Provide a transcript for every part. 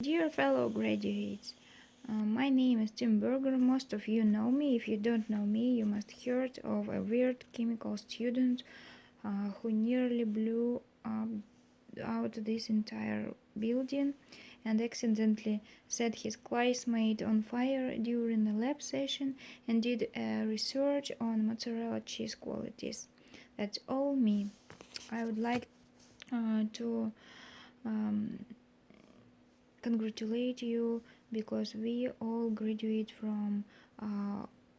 Dear fellow graduates, my name is Tim Berger. Most of you know me. If you don't know me, you must heard of a weird chemical student who nearly blew out this entire building and accidentally set his classmate on fire during a lab session and did research on mozzarella cheese qualities. That's all me. I would like to um, congratulate you because we all graduate from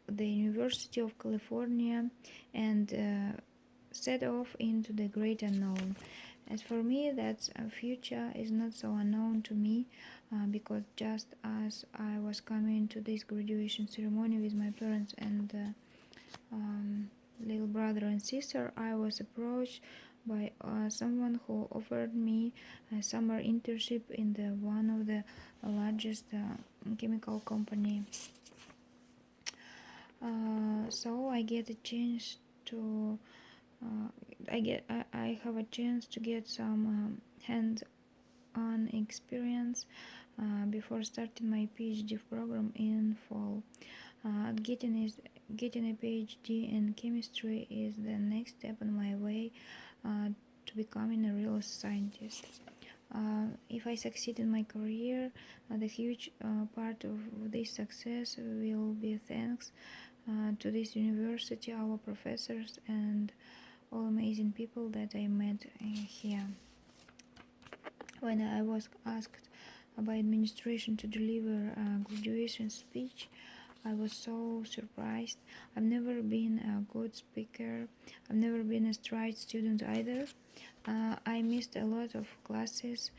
the University of California and set off into the great unknown. As for me, that future is not so unknown to me because just as I was coming to this graduation ceremony with my parents and little brother and sister, I was approached by someone who offered me a summer internship in the one of the largest chemical company. So I get a chance to I have a chance to get some hands-on experience before starting my PhD program in fall. Getting a PhD in chemistry is the next step on my way to becoming a real scientist. If I succeed in my career, the huge part of this success will be thanks to this university, our professors, and all amazing people that I met here. When I was asked by administration to deliver a graduation speech, I was so surprised. I've never been a good speaker. I've never been a straight student either. I missed a lot of classes,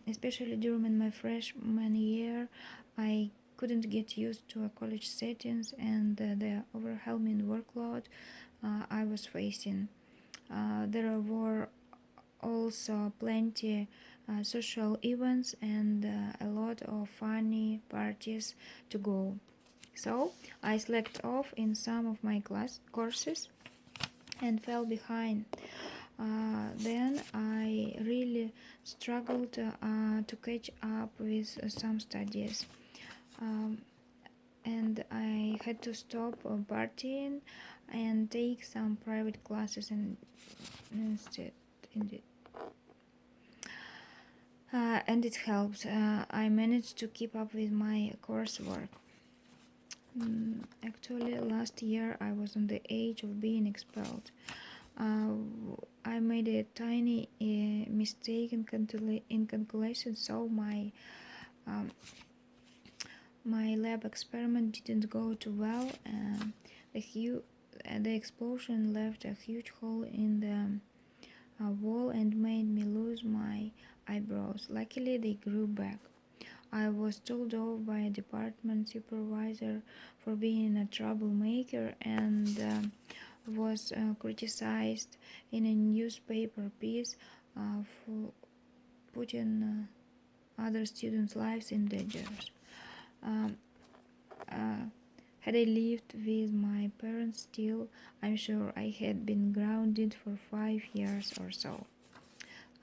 especially during my freshman year. I couldn't get used to a college settings and the overwhelming workload I was facing. There were also plenty social events and a lot of funny parties to go. So I slacked off in some of my class courses and fell behind. Then I really struggled to catch up with some studies. Um, and I had to stop partying and take some private classes instead. And it helped. I managed to keep up with my coursework. Actually, last year I was on the edge of being expelled. I made a tiny mistake in calculation, so um, my lab experiment didn't go too well. The explosion left a huge hole in the wall and made me lose my eyebrows. Luckily, they grew back. I was told off by a department supervisor for being a troublemaker and was criticized in a newspaper piece for putting other students' lives in danger. Um, uh, had I lived with my parents still, I'm sure I had been grounded for 5 years or so.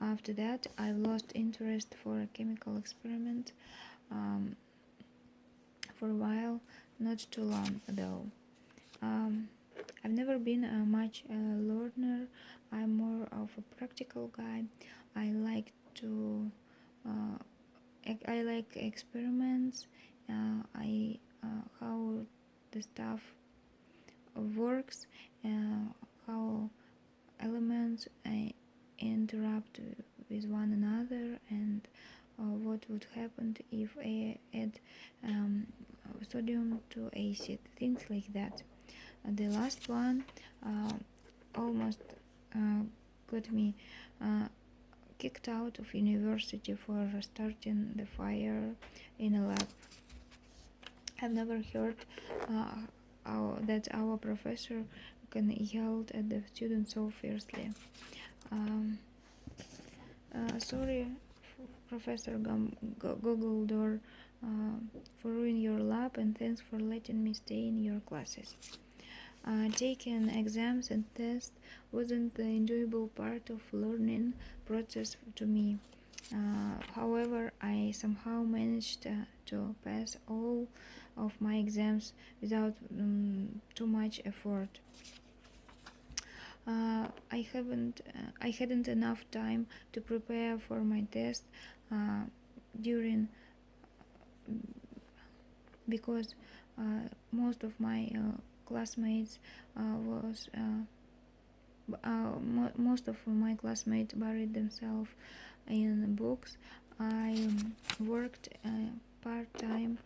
After that, I lost interest for a chemical experiment um, for a while, not too long though. Um, I've never been much learner. I'm more of a practical guy. I like to uh, I like experiments. I how the stuff works, how elements interact with one another, and what would happen if I add um, sodium to acid, things like that. The last one almost uh, got me kicked out of university for starting the fire in a lab. I've never heard that our professor can yell at the students so fiercely. Um, Sorry, Professor Google Door, for ruining your lab, and thanks for letting me stay in your classes. Taking exams and tests wasn't the enjoyable part of learning process to me. However, I somehow managed to pass all of my exams without too much effort. I hadn't enough time to prepare for my test during because most of my classmates was most of my classmates buried themselves in books. I worked part time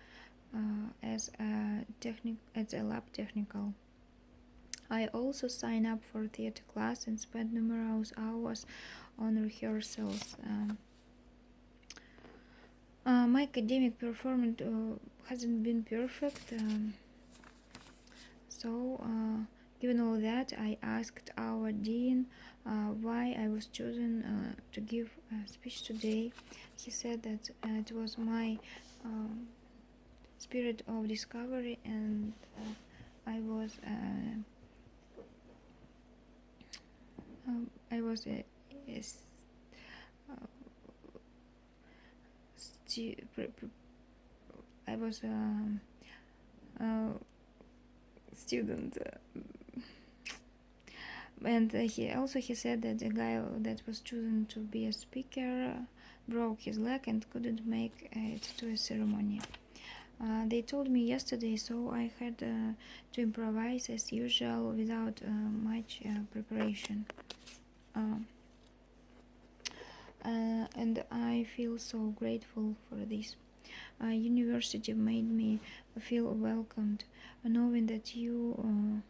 as a lab technical. I also signed up for theater class and spent numerous hours on rehearsals. My academic performance hasn't been perfect, given all that, I asked our dean why I was chosen to give a speech today. He said that it was my spirit of discovery, and I was I was a I was a student, and he said that the guy that was chosen to be a speaker broke his leg and couldn't make it to a ceremony. They told me yesterday, so I had to improvise as usual without much preparation. And I feel so grateful for this. University made me feel welcomed, knowing that you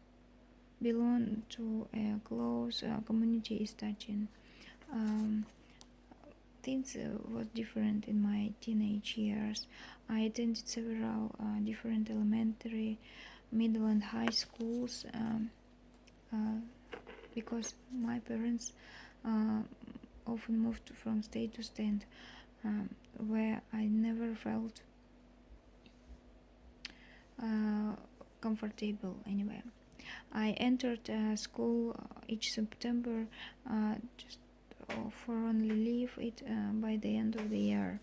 belong to a close community is touching. Things was different in my teenage years. I attended several different elementary, middle, and high schools because my parents often moved from state to state, where I never felt comfortable anyway. I entered school each September just for only leave it by the end of the year.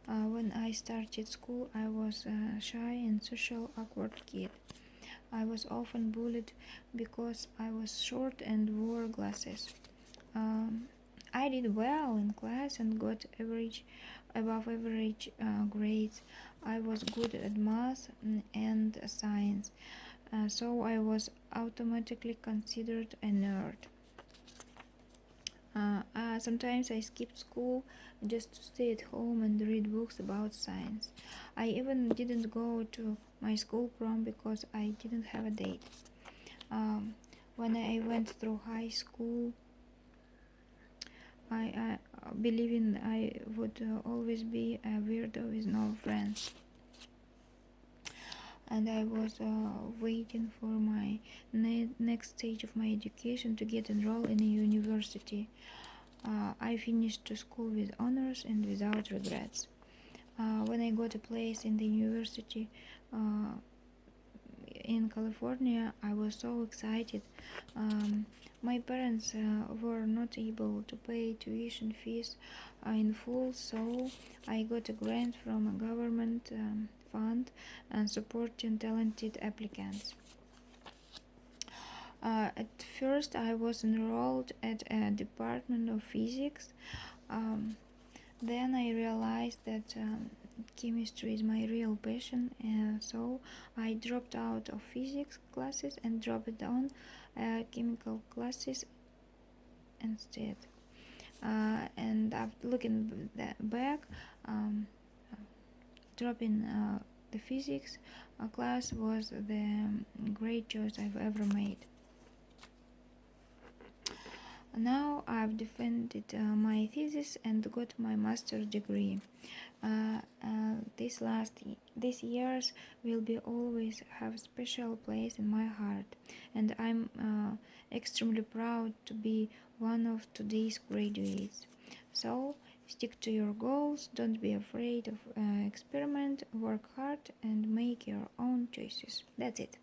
When I started school, I was a shy and social awkward kid. I was often bullied because I was short and wore glasses. I did well in class and got above average grades. I was good at math and science, so I was automatically considered a nerd. Sometimes I skipped school just to stay at home and read books about science. I even didn't go to my school prom because I didn't have a date. When I went through high school, I believing I would always be a weirdo with no friends. And I was waiting for my next stage of my education to get enrolled in a university. I finished school with honors and without regrets. When I got a place in the university in California, I was so excited. My parents were not able to pay tuition fees in full, so I got a grant from a government fund and supporting talented applicants. At first, I was enrolled at a department of physics. Then I realized that chemistry is my real passion, and so I dropped out of physics classes and dropped on chemical classes instead. And after looking back, dropping the physics class was the great choice I've ever made. Now I've defended my thesis and got my master's degree. These years will be always have a special place in my heart, and I'm extremely proud to be one of today's graduates. So stick to your goals, don't be afraid of experiment, work hard, and make your own choices. That's it.